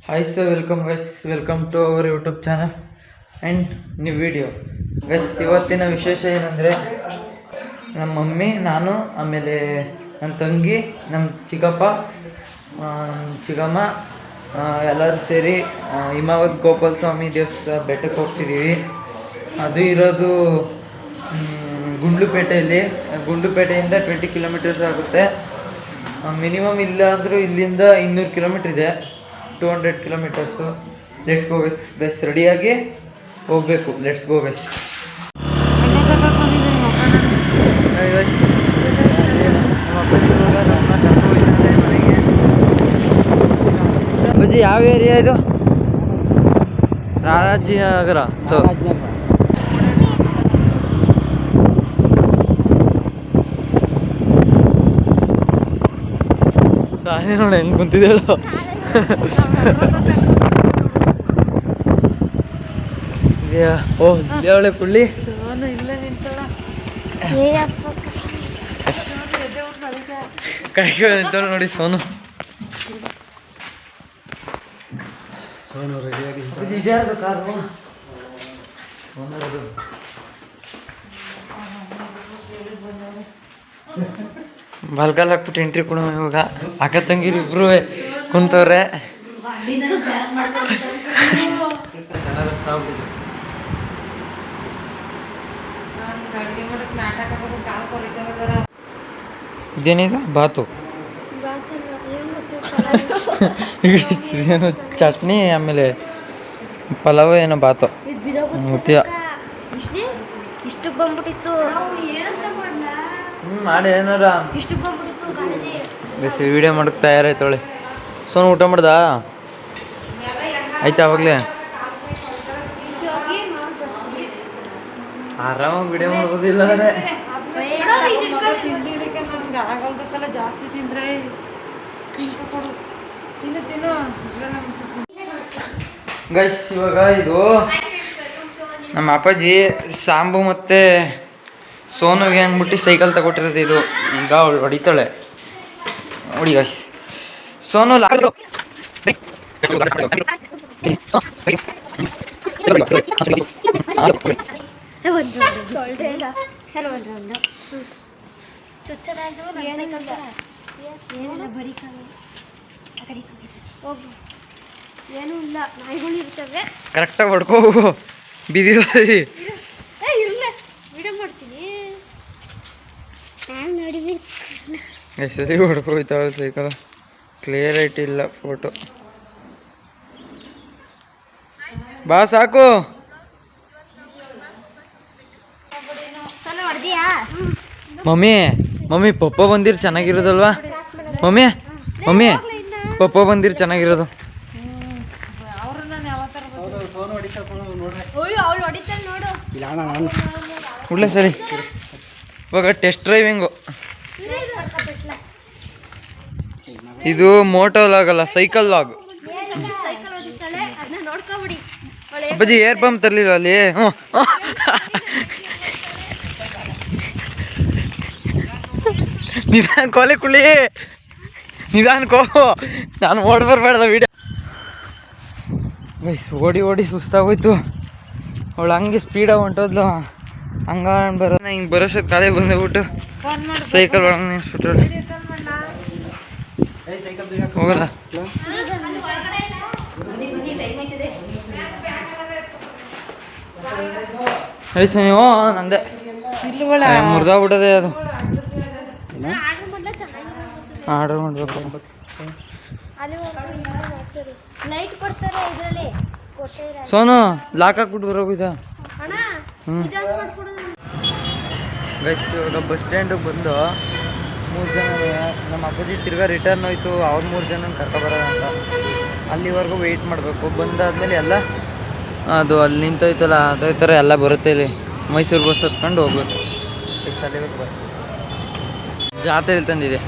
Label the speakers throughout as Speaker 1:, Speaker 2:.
Speaker 1: Hi sir, welcome guys, welcome to our YouTube channel and new video. Guys, ಇವತ್ತಿನ ವಿಶೇಷ ಏನಂದರೆ ನಮ್ಮ mummy, ನಾನು, ಆಮೇಲೆ ನನ್ನ ತಂಗಿ, ನಮ್ಮ ಚಿಕ್ಕಪ್ಪ, ಚಿಕ್ಕಮ್ಮ ಎಲ್ಲರೂ ಸೇರಿ ಹಿಮಾವತ್ ಗೋಪಾಲ ಸ್ವಾಮಿ ದೇವಸ್ಥಾನ ಬೆಟ್ಟಕ್ಕೆ ಹೋಗ್ತಿದ್ದೀವಿ. ಅದು ಇರೋದು ಗುಂಡ್ಲುಪೇಟೆಯಲ್ಲಿ. ಗುಂಡ್ಲುಪೇಟೆಯಿಂದ 20 ಕಿಲೋಮೀಟರ್ಸ್ ಆಗುತ್ತೆ. ಮಿನಿಮಮ್ ಇಲ್ಲ ಅಂದರೂ ಇಲ್ಲಿಂದ 200 ಕಿಲೋಮೀಟ್ರ್ ಇದೆ, 200 kilometres. Let's go guys. Best ರೆಡಿಯಾಗಿ ಹೋಗಬೇಕು. Let's go guys. ಬಜ್ಜಿ ಯಾವ ಏರಿಯಾ ಇದು? ರಾಜಾಜಿನಗರ. ಸಾಯಿ ನೋಡಿ ಹೆಂಗೆ ಕುಂತಿದ್ದೇಳು. ಓ ದೇವಳೆ ಪುಳ್ಳಿ ಕೈ ನಿಂತ ನೋಡಿ. ಸೋನು ರೆಡಿಯಾಗಿ ಬಲ್ಗಾಲ್ ಹಾಕ್ಬಿಟ್ಟು ಎಂಟ್ರಿ ಕೊಡ. ಇವಾಗ ಅಕ್ಕ ತಂಗಿರು ಇಬ್ರು ಕುಂತವ್ರೆ. ಇದೇನಿದು? ಬಾತು ಏನು ಚಟ್ನಿ, ಆಮೇಲೆ ಪಲಾವ್, ಏನೋ ಬಾತು ಮಾಡಿ ಏನಾರ ವಿಡಿಯೋ ಮಾಡಕ್ಕೆ ತಯಾರಾಯ್ತೊಳೆ. ಸೋನು ಊಟ ಮಾಡ್ದ ಆಯ್ತಾ? ಅವಾಗಲೇ ಆರಾಮಾಗಿ ವಿಡಿಯೋ ಮಾಡ್ಬೋದಿಲ್ಲ. ಜಾಸ್ತಿ ತಿಂದ್ರೆ ಗೈಸ್, ಇವಾಗ ಇದು ನಮ್ಮ ಅಪ್ಪಾಜಿ ಸಾಂಬು ಮತ್ತೆ ಸೋನುಗೆ ಅಂದ್ಬಿಟ್ಟು ಸೈಕಲ್ ತಗೊಟ್ಟಿರೋದು. ಇದು ಈಗ ಅವಳು ಹೊಡಿತಾಳೆ ನೋಡಿ ಗೈಸ್. ಸೋನು
Speaker 2: ಏನು ಇಲ್ಲ, ನಾಯಿಗಳು ಇರ್ತವೆ.
Speaker 1: ಕರೆಕ್ಟಾಗಿ ಹೊಡ್ಕೋ ಬಿದಿ
Speaker 2: ವಿಡಿಯೋ ಮಾಡ್ತೀನಿ.
Speaker 1: ಎಷ್ಟು ಸತಿ ಹೊಡ್ಕೋಯ್ತಾವಳು ಸೈಕಲ್. ಕ್ಲಿಯರ್ ಆಯ್ತು ಇಲ್ಲ ಫೋಟೋ. ಬಾ ಸಾಕು. ಮಮ್ಮಿ ಮಮ್ಮಿ ಪಪ್ಪ ಬಂದಿರ್ ಚೆನ್ನಾಗಿರೋದಲ್ವಾ? ಮಮ್ಮಿ ಮಮ್ಮಿ ಪಪ್ಪ ಬಂದಿರ್ ಚೆನ್ನಾಗಿರೋದು. ಉಳ್ಳೆ ಸರಿ. ಇವಾಗ ಟೆಸ್ಟ್ ಡ್ರೈವಿಂಗು. ಇದು ಮೋಟೋ ಲಾಗ್ ಅಲ್ಲ, ಸೈಕಲ್ ಲಾಗ್. ಅಪ್ಪಾಜಿ ಏರ್ ಪಂಪ್ ತರಲಿಲ್ಲ ಅಲ್ಲಿ. ನಿಧಾನ ಕೋಲೆ ಕುಳಿ, ನಿಧಾನ ಕೋ. ನಾನು ಓಡಿ ಬರಬೇಡ್ದ ವಿಡಿಯೋ. ಓಡಿ ಓಡಿ ಸುಸ್ತಾಗೋಯ್ತು. ಅವಳು ಹಂಗೆ ಸ್ಪೀಡಾಗಿ ಹೊಂಟೋದ್ಲು. ಹಂಗ ಬರೋ ಹಿಂಗೆ ಬರೋಷ್ಟೊತ್ತು ಕಾಲೇ ಬಂದ್ಬಿಟ್ಟು ಸೈಕಲ್ ಒಳಗೆ ನಿಲ್ಸ್ಬಿಟ್ಟು ಹೋಗಲ್ಲ. ನೀವು ನಂದೆ ಮುರಿದೋಗ್ಬಿಟ್ಟದೆ. ಅದು ಆರ್ಡರ್ ಮಾಡ್ಬೇಕು. ಸೋನು ಲಾಕ್ ಹಾಕ್ಬಿಟ್ಟು ಬರೋಗಿದ. ಇವಾಗ ಬಸ್ ಸ್ಟ್ಯಾಂಡಿಗೆ ಬಂದು 3 ಜನ ನಮ್ಮ ಅಪ್ಪಾಜಿ ತಿರ್ಗಾ ರಿಟರ್ನ್ ಹೋಯ್ತು. ಅವ್ರು 3 ಜನ ಕರ್ಕೊಬರೋಣ ಅಂತ ಅಲ್ಲಿವರೆಗೂ ವೆಯ್ಟ್ ಮಾಡಬೇಕು. ಬಂದಾದ್ಮೇಲೆ ಎಲ್ಲ ಅದು ಅಲ್ಲಿ ನಿಂತೋಯ್ತಲ್ಲ, ಅದೇ ಥರ ಎಲ್ಲ ಬರುತ್ತೆ. ಇಲ್ಲಿ ಮೈಸೂರು ಬಸ್ ಹತ್ಕೊಂಡು ಹೋಗ್ಬೇಕು. ಜಾತ್ರೆ ತಂದಿದೆ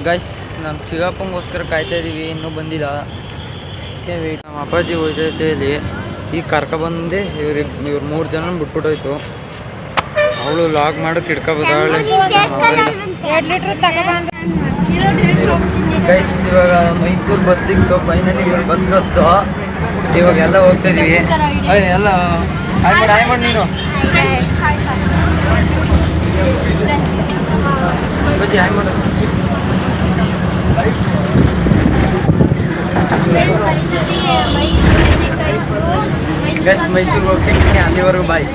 Speaker 1: ಗೈಸ್. ನಮ್ಮ ಚಿಕ್ಕಪ್ಪಂಗೋಸ್ಕರ ಕಾಯ್ತಾ ಇದ್ದೀವಿ, ಇನ್ನೂ ಬಂದಿಲ್ಲ. ವೆಯ್ಟ್. ನಮ್ಮ ಅಪ್ಪಾಜಿ ಹೋಯ್ತೈತೆ ಇಲ್ಲಿ. ಈಗ ಕರ್ಕೊಬಂದು ಇವ್ರು 3 ಜನ ಬಿಟ್ಬಿಟ್ಟೋಯ್ತು. ಅವಳು ಲಾಗ್ ಮಾಡೋಕೆ ಹಿಡ್ಕೊಬೋದಾಳೆ. 2 ಲೀಟ್ರ್ ತಗೊಬಂದು ಗೈಸ್ ಇವಾಗ ಮೈಸೂರು ಬಸ್ ಸಿಕ್ತು, ಫೈನಲಿ ಇವಾಗ ಬಸ್ ಗೊತ್ತು. ಇವಾಗ ಎಲ್ಲ ಹೋಗ್ತಾ ಇದೀವಿ. ಎಲ್ಲ ಹಾಯ್ ಮಾಡಿ ನೀನು ಬಜ್ಜಿ ಹಾಯ್ ಮಾಡು. ಗೈಸ್ ಮೈಸೂರಿಗೆ ಹೋಗಿ ಸಿಗ್ತೀನಿ, ಅಲ್ಲಿವರೆಗೂ ಬಾಯ್.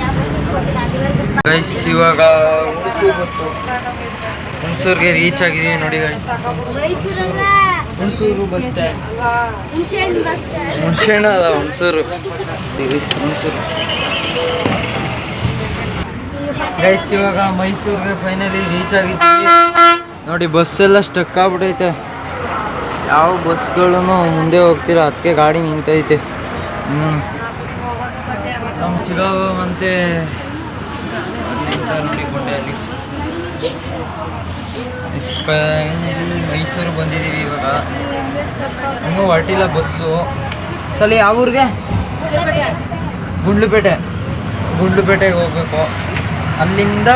Speaker 1: ಗೈಸ್ ಇವಾಗ ಹುಣಸೂರು ಗೊತ್ತು, ಹುಣಸೂರಿಗೆ ರೀಚ್ ಆಗಿದ್ದೀವಿ ನೋಡಿ ಗೈಸ್. ಹುಣಸೂರು ಬಸ್ ಸ್ಟ್ಯಾಂಡ್, ಹುಣಸೆಹಣ್ಣು ಅಲ್ಲ ಹುಣಸೂರು. ಹುಣಸೂರು ಗೈಸ್ ಇವಾಗ ಮೈಸೂರಿಗೆ ಫೈನಲಿ ರೀಚ್ ಆಗಿದ್ದೀವಿ ನೋಡಿ. ಬಸ್ ಎಲ್ಲ ಸ್ಟಕ್ ಆಗ್ಬಿಟ್ಟೈತೆ, ಯಾವ ಬಸ್ಗಳು ಮುಂದೆ ಹೋಗ್ತಿಲ್ಲ, ಅದಕ್ಕೆ ಗಾಡಿ ನಿಂತೈತೆ. ನಮ್ಮ ಚಿಗಾವ ಮತ್ತೆ ನೋಡಿಕೊಂಡೆ ಅಲ್ಲಿ. ಮೈಸೂರು ಬಂದಿದ್ದೀವಿ ಇವಾಗ, ಇನ್ನೂ ಹೊರಟಿಲ್ಲ ಬಸ್ಸು. ಸಲ ಯಾವ ಊರಿಗೆ? ಗುಂಡ್ಲುಪೇಟೆಗೆ ಹೋಗ್ಬೇಕು. ಅಲ್ಲಿಂದ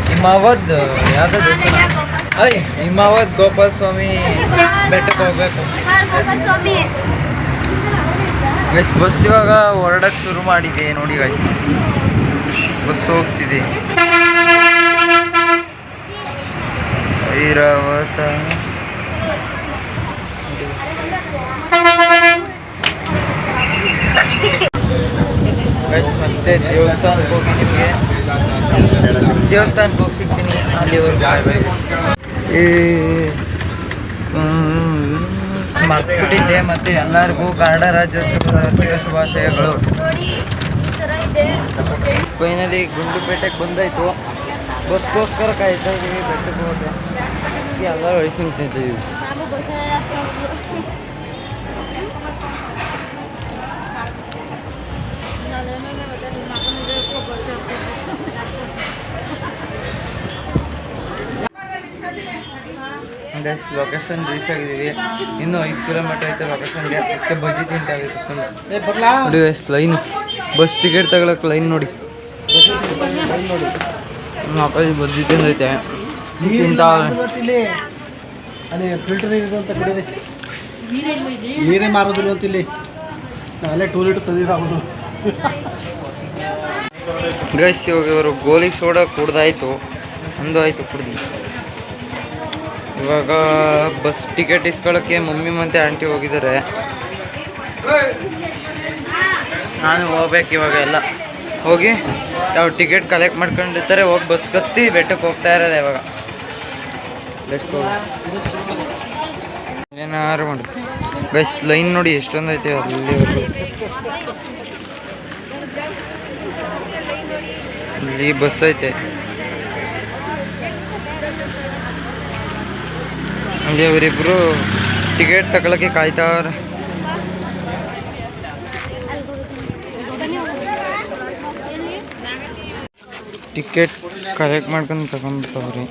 Speaker 1: ಹಿಮಾವದ್ ಯಾವುದೋ ದೇವಸ್ಥಾನ, ಹಿಮಾವದ್ ಗೋಪಾಲ ಸ್ವಾಮಿ ಬೆಟ್ಟಕ್ಕೆ ಹೋಗ್ಬೇಕು. ಗೈಸ್ ಬಸ್ ಇವಾಗ ಹೊರಡಕ್ಕೆ ಶುರು ಮಾಡಿದೆ ನೋಡಿ ಗೈಸ್, ಬಸ್ ಹೋಗ್ತಿದೆ. ಐರಾವತ ಗೈಸ್ ಮತ್ತೆ ದೇವಸ್ಥಾನಕ್ಕೆ ಹೋಗಿ ನಿಮಗೆ ದೇವಸ್ಥಾನಕ್ಕೆ ಹೋಗಿ ಸಿಗ್ತೀನಿ, ಅಲ್ಲಿವರೆಗೂ ಮರ್ತ್ಬಿಟ್ಟಿದ್ದೆ. ಮತ್ತು ಎಲ್ಲರಿಗೂ ಕನ್ನಡ ರಾಜ್ಯೋತ್ಸವದ ಶುಭಾಶಯಗಳು. ಫೈನಲಿ ಗುಂಡ್ಲುಪೇಟೆಗೆ ಬಂದಾಯಿತು, ಬಸ್ಗೋಸ್ಕರ ಕಾಯ್ತಾ ಇದ್ದೀವಿ. ಬೆಟ್ಟಕ್ಕೆ ಹೋದ್ರೆ ಎಲ್ಲರೂ ವಯಸ್ಸು ನಿಂತಿದ್ದೀವಿ. ಲೊಕೇಶನ್ ರೀಚ್ ಆಗಿದ್ದೀವಿ, ಇನ್ನೂ 5 ಕಿಲೋಮೀಟರ್ ಐತೆ ಲೊಕೇಶನ್ಗೆ. ಅದಕ್ಕೆ ಬಜ್ಜಿ ತಿಂತಾಗಿತ್ತು ಲೈನು, ಬಸ್ ಟಿಕೆಟ್ ತಗೊಳಕ್ಕೆ ಲೈನ್ ನೋಡಿ. ನಮ್ಮ ಅಪ್ಪಾಜಿ ಬಜ್ಜಿ ತಿಂದೈತೆ, ತಿಂತಾ
Speaker 3: ನೀರೇ ಮಾರೋದಿಲ್ಲ ಅಂತ ಇಲ್ಲಿ ಅಲ್ಲೇ 2 ಲೀಟರ್ ತಂದಿದ್ದು.
Speaker 1: ಗೈಸ್ ಇವಾಗ ಇವರು ಗೋಲಿ ಸೋಡಾ ಕುಡ್ದಾಯ್ತು, ಒಂದು ಆಯಿತು ಕುಡ್ದು. ಇವಾಗ ಬಸ್ ಟಿಕೆಟ್ ಇಸ್ಕೊಳ್ಳೋಕ್ಕೆ ಮಮ್ಮಿ ಮತ್ತು ಆಂಟಿ ಹೋಗಿದ್ದಾರೆ, ನಾನು ಹೋಗ್ಬೇಕು. ಇವಾಗ ಎಲ್ಲ ಹೋಗಿ ಯಾವ ಟಿಕೆಟ್ ಕಲೆಕ್ಟ್ ಮಾಡ್ಕೊಂಡಿರ್ತಾರೆ, ಹೋಗಿ ಬಸ್ ಕತ್ತಿ ಬೆಟ್ಟಕ್ಕೆ ಹೋಗ್ತಾ ಇರೋದೆ ಇವಾಗ. Let's go. ಏನಾರು ಮಾಡಿ ಗೈಸ್, ಲೈನ್ ನೋಡಿ ಎಷ್ಟೊಂದು ಐತೆ ಅಲ್ಲಿವರೆಗೂ. ಅಲ್ಲಿ ಬಸ್ ಐತೆ, ಅಲ್ಲಿ ಅವರಿಬ್ಬರು ಟಿಕೆಟ್ ತಗೊಳಕ್ಕೆ ಕಾಯ್ತಾವ್ರೆ. ಟಿಕೆಟ್ ಕಲೆಕ್ಟ್ ಮಾಡ್ಕೊಂಡು ತಗೊಂಡ್ಬಿಟ್ಟವ್ರಿ.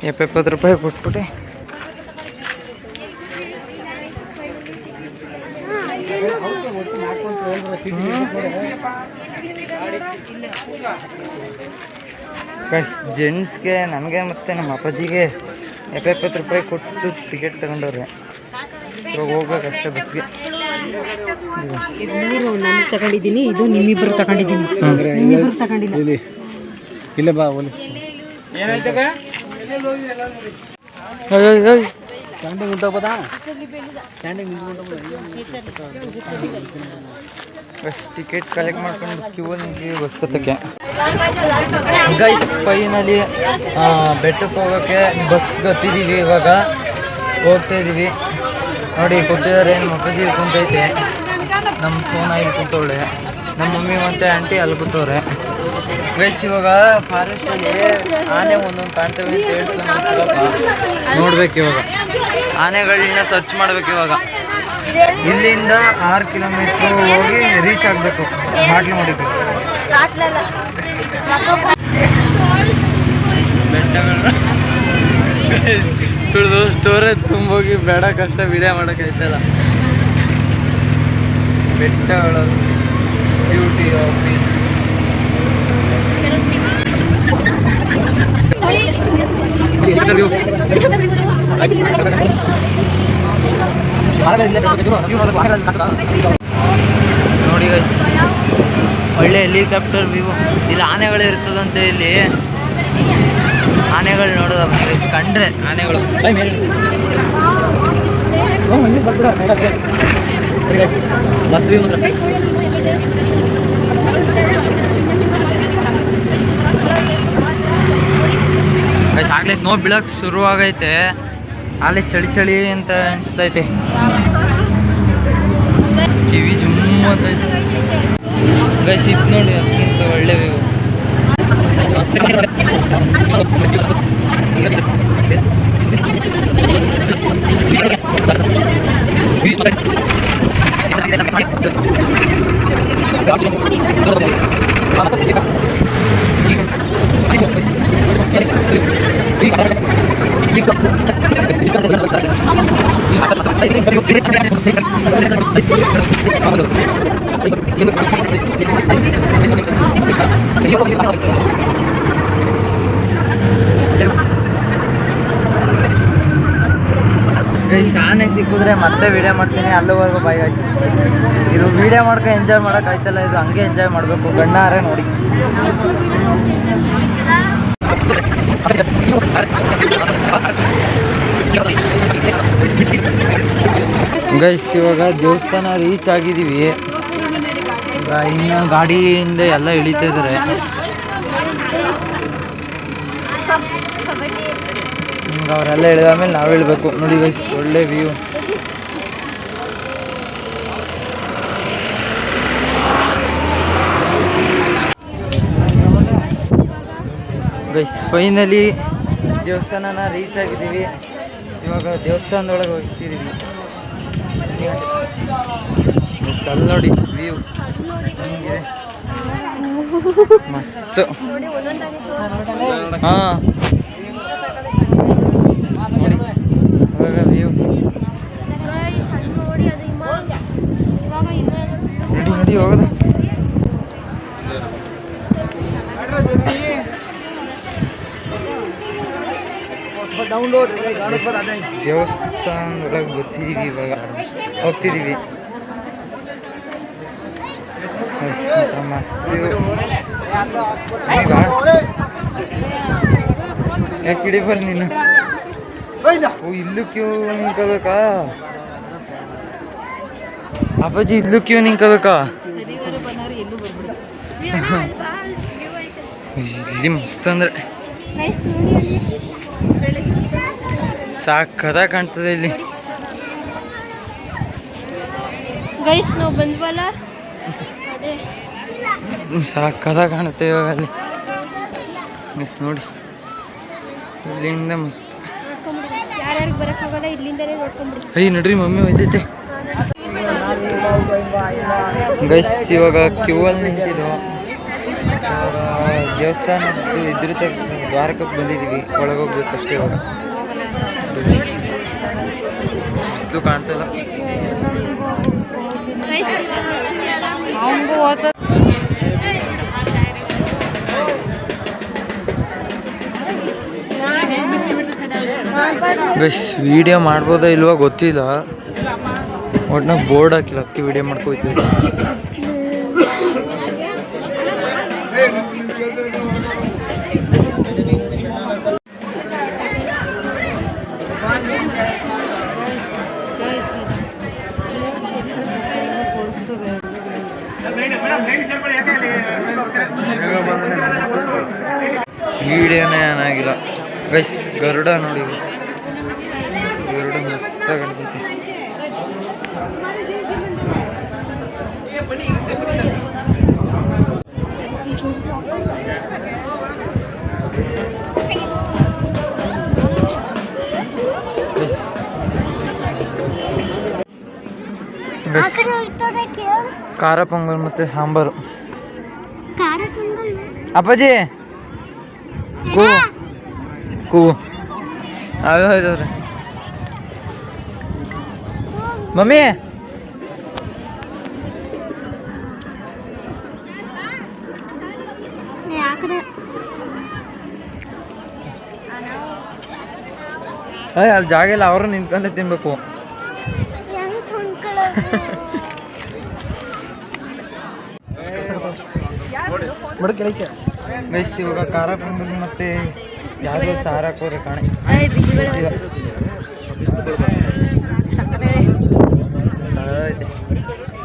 Speaker 1: ₹70 ಕೊಟ್ಬಿಟ್ಟು ಜೆಂಟ್ಸ್ಗೆ, ನನಗೆ ಮತ್ತು ನಮ್ಮ ಅಪ್ಪಾಜಿಗೆ ₹70 ಕೊಟ್ಟು ಟಿಕೆಟ್ ತಗೊಂಡವ್ರೆ. ಇವಾಗ ಹೋಗ್ಬೇಕಷ್ಟೇ ಬಸ್ಗೆ.
Speaker 4: ನಾನು ತಗೊಂಡಿದ್ದೀನಿ, ಇದು ನಿಮ್ಮಿಬ್ಬರು ತಗೊಂಡಿದ್ದೀನಿ. ನಿಮ್ಮಿಬ್ಬರು ತಗೊಂಡಿಲ್ಲ.
Speaker 3: ಇಲ್ಲ ಬಾ ಓಲಿ ಕ್ಯಾಂಟೀನ್ ನಿಂತೋಗ್ಬೋದಾ? ಕ್ಯಾಂಟೀನ್
Speaker 1: ಬಸ್ ಟಿಕೆಟ್ ಕಲೆಕ್ಟ್ ಮಾಡ್ಕೊಂಡು ಕ್ಯೂ ನಿಂತೀವಿ ಬಸ್ ಕತ್ತಕ್ಕೆ. ಗೈಸ್ ಫೈನಲಿ ಬೆಟ್ಟಕ್ಕೆ ಹೋಗೋಕ್ಕೆ ಬಸ್ ಗತ್ತಿದ್ದೀವಿ. ಇವಾಗ ಹೋಗ್ತಾ ಇದ್ದೀವಿ ನೋಡಿ. ಕೂತಿದ್ದಾರೆ, ನಮ್ಮ ಅಪ್ಪಾಜಿ ಕುಂತೈತೆ, ನಮ್ಮ ಸೋನಾ ಇಲ್ಲಿ ಕೂತವಳೆ, ನಮ್ಮ ಮಮ್ಮಿ ಮತ್ತು ಆಂಟಿ ಅಲ್ಲಿ ಕೂತವ್ರೆ. ಗೈಸ್ ಇವಾಗ ಫಾರೆಸ್ಟಲ್ಲಿ ಆನೆ ಒಂದೊಂದು ಕಾಣ್ತವೆ ಅಂತ ಹೇಳ್ಕೊಂಡು ನೋಡ್ಬೇಕು. ಇವಾಗ ಆನೆಗಳನ್ನ ಸರ್ಚ್ ಮಾಡ್ಬೇಕು. ಇವಾಗ ಇಲ್ಲಿಂದ 6 ಕಿಲೋಮೀಟ್ರ್ ಹೋಗಿ ರೀಚ್ ಆಗಬೇಕು ಹಾಟ್ಲು ನೋಡಿದ್ದು. ಬೆಟ್ಟಗಳನ್ನ ತುಳಿದು ಸ್ಟೋರೇಜ್ ತುಂಬೋಗಿ ಬೇಡ ಕಷ್ಟ ವಿಡಿಯೋ ಮಾಡೋಕ್ಕಾಯ್ತಲ್ಲ. ಬೆಟ್ಟಗಳ ಬ್ಯೂಟಿ ಆಫ್ ನೋಡಿ ಗೈಸ್, ಒಳ್ಳೆ ಹೆಲಿಕಾಪ್ಟರ್ ವ್ಯೂ. ಇಲ್ಲಿ ಆನೆಗಳು ಇರ್ತದಂತೆ. ಇಲ್ಲಿ ಆನೆಗಳು ನೋಡೋದ ಕಂಡ್ರೆ ಆನೆಗಳು ಮಸ್ತ್ ವ್ಯೂ ಮಾತ್ರ. ಆಗಲೇ ಸ್ನೋ ಬೀಳಕ್ಕೆ ಶುರುವಾಗೈತೆ. ಅಲ್ಲಿ ಚಳಿ ಚಳಿ ಅಂತ ಅನಿಸ್ತೈತೆ. ಕಿವಿ ಜುಮ್ಮು ಅಂತೈತೆ ಗೈಸ್. ಇದು ನೋಡಿ ಅದಕ್ಕಿಂತ ಒಳ್ಳೆ ವ್ಯೂ. ಗೈಸ್, ಆನೆ ಸಿಕ್ಕಿದ್ರೆ ಮತ್ತೆ ವಿಡಿಯೋ ಮಾಡ್ತೀನಿ. ಅಲ್ಲಿವರೆಗೂ ಬಾಯ್ ಗೈಸ್. ಇದು ವಿಡಿಯೋ ಮಾಡ್ಕೊ ಎಂಜಾಯ್ ಮಾಡೋಕೆ ಆಯ್ತಲ್ಲ, ಇದು ಹಂಗೆ ಎಂಜಾಯ್ ಮಾಡಬೇಕು. ಗಣ್ಣಾರೆ ನೋಡಿ ಗೈಸ್. ಇವಾಗ ದೇವಸ್ಥಾನ ರೀಚ್ ಆಗಿದ್ದೀವಿ. ಇನ್ನು ಗಾಡಿಯಿಂದ ಎಲ್ಲ ಇಳಿತಾ ಇದ್ದಾರೆ. ಅವರೆಲ್ಲ ಇಳಿದಾದ್ಮೇಲೆ ನಾವು ಇಳಬೇಕು. ನೋಡಿ ಗೈಸ್, ಒಳ್ಳೆ ವ್ಯೂ. ಗೈಸ್, ಫೈನಲಿ ದೇವಸ್ಥಾನನ ರೀಚ್ ಆಗಿದ್ದೀವಿ. ಇವಾಗ ದೇವಸ್ಥಾನದೊಳಗೆ ಹೋಗ್ತಿದ್ದೀವಿ. ಅಲ್ಲಿ ನೋಡಿ ವ್ಯೂ ಹೆಂಗಿದೆ, ಮಸ್ತ್. ಹಾಂ, ನೋಡಿ ಇವಾಗ ವ್ಯೂ ನಡಿ ನಡಿ ಹೋಗೋದು. ದೇವಸ್ಥಾನದೊಳಗೆ ಗೊತ್ತಿದ್ದೀವಿ. ಇವಾಗ ಹೋಗ್ತಿದ್ದೀವಿ. ಮಸ್ತ್ ವ್ಯೂ. ಯಾಕೆ ಹಿಡಿ ಬರ್ರಿ ನೀನು? ಓ, ಇಲ್ಲೂ ಕ್ಯೂ ನಿಂತ್ಕೋಬೇಕಾ ಅಪ್ಪಾಜಿ? ಇಲ್ಲೂ ಕ್ಯೂ ನಿಂತ್ಕೋಬೇಕಾ? ಇಲ್ಲಿ ಮಸ್ತ್ ಅಂದ್ರೆ ಸಾಕದಾಗಿ ಕಾಣ್ತದೆ ಇಲ್ಲಿ.
Speaker 2: ಗೈಸ್, ನಾವು ಬಂದ್ವಲ್ಲ,
Speaker 1: ಸಾಕದಾಗಿ ಕಾಣುತ್ತೆ ಇವಾಗ ಅಲ್ಲಿ. ಮಸ್ತ್ ನೋಡಿ, ಇಲ್ಲಿಂದ ಮಸ್ತ್.
Speaker 2: ಯಾರ್ಯಾರಿಗೆ ಬರೋಕ್ಕಾಗಲ್ಲ ಇಲ್ಲಿಂದಲೇ ನೋಡ್ಕೊಂಡ್ಬಿಡಿ.
Speaker 1: ಅಯ್ಯ ನಡ್ರಿ, ಮಮ್ಮಿ ಹೋಯ್ತೈತೆ. ಗೈಸ್, ಇವಾಗ ಕ್ಯೂ ಅಲ್ಲಿ ನಿಂತಿದ್ದು. ದೇವಸ್ಥಾನದ್ದು ಇದ್ರ ದ್ವಾರಕ್ಕೆ ಬಂದಿದ್ದೀವಿ. ಒಳಗೆ ಹೋಗ್ಬೇಕಷ್ಟೇ. ಇವಾಗ ಬಿಸಿಲು ಕಾಣ್ತಲ್ಲ. ಗೈಸ್, ವಿಡಿಯೋ ಮಾಡ್ಬೋದಾ ಇಲ್ವಾ ಗೊತ್ತಿಲ್ಲ. ಒಟ್ನಾಗ ಬೋರ್ಡ್ ಹಾಕಿಲ್ಲ, ಅದಕ್ಕೆ ವಿಡಿಯೋ ಮಾಡ್ಕೋತೀವಿ. ವಿಡಿಯೋನೇ ಏನಾಗಿಲ್ಲ ಗೈಸ್. ಗರುಡ ನೋಡಿ ಗೈಸ್, ಗರುಡ ಮಸ್ತಾಗಿ ಕಾಣಿಸುತ್ತೆ. ಖಾರ ಪೊಂಗಲ್ ಮತ್ತು ಸಾಂಬಾರು. ಅಪ್ಪಾಜಿ ಕೂವು ಕೂವು ಅವೇ ಹೋಯ್ತವ್ರೆ. ಮಮ್ಮಿ ಅಲ್ಲಿ ಜಾಗ ಇಲ್ಲ, ಅವರು ನಿಂತ್ಕೊಂಡೆ ತಿನ್ಬೇಕು.
Speaker 3: ಬಡ ಕೆಳಕ್ಕೆ
Speaker 1: ಗೈಸ್ ಇವಾಗ ಖಾರ ಬಂದು ಮತ್ತೆ ಯಾವುದೋ ಸಾರ ಹಾಕೋರೆ ಕಾಣೆ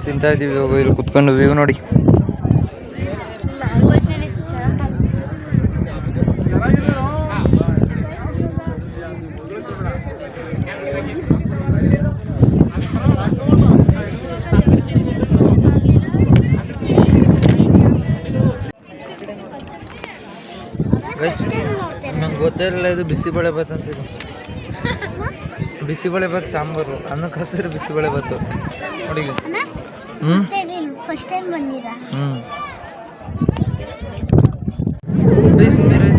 Speaker 1: ತಿಂತಾ ಇದ್ದೀವಿ ಇವಾಗ ಇಲ್ಲಿ ಕುತ್ಕೊಂಡು ವ್ಯೂ ನೋಡಿ. ಗೈಸ್ ನಂಗೆ ಗೊತ್ತಿರಲಿಲ್ಲ ಇದು ಬಿಸಿಬೇಳೆ ಭಾತ್ ಅಂತಿದ್ದು. ಬಿಸಿಬೇಳೆ ಭಾತ್ ಸಾಂಬಾರು ಅನ್ನಕ್ಕೆ ಹಸಿರು ಬಿಸಿಬೇಳೆ ಭಾತು ನೋಡಿ ಗೈಸ್.
Speaker 2: ಫಸ್ಟ್ ಟೈಮ್ ಬಂದಿರಾ?
Speaker 1: ಗೈಸ್ ಮೇರೆ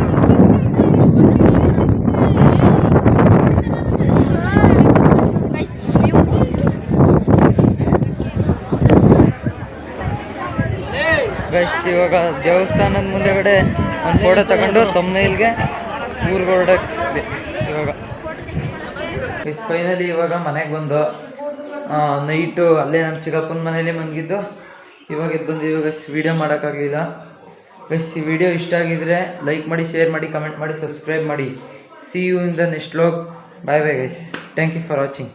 Speaker 1: ಗೈಸ್ ಇವಾಗ ದೇವಸ್ಥಾನದ ಮುಂದೆಗಡೆ ಒಂದು ಫೋಟೋ ತಗೊಂಡು ತಮ್ಮನೇಲ್ಗೆ ಊರಿಗೆ ಹೊರಡಕ್ಕೆ ಇವಾಗ. ಗೈಸ್ ಫೈನಲಿ ಇವಾಗ ಮನೆಗೆ ಬಂದು ನೈಟು ಅಲ್ಲೇ ನಮ್ಮ ಚಿಕ್ಕಪ್ಪನ ಮನೇಲಿ ಮಲಗಿದ್ದು. ಇವಾಗ ಎದ್ದು ಬಂದು ಇವಾಗ ವೀಡಿಯೋ ಮಾಡೋಕ್ಕಾಗಲಿಲ್ಲ. ಗೈಸ್ ಈ ವಿಡಿಯೋ ಇಷ್ಟ ಆಗಿದ್ರೆ ಲೈಕ್ ಮಾಡಿ, ಶೇರ್ ಮಾಡಿ, ಕಮೆಂಟ್ ಮಾಡಿ, ಸಬ್ಸ್ಕ್ರೈಬ್ ಮಾಡಿ. See you in the next vlog. Bye bye guys. Thank you for watching.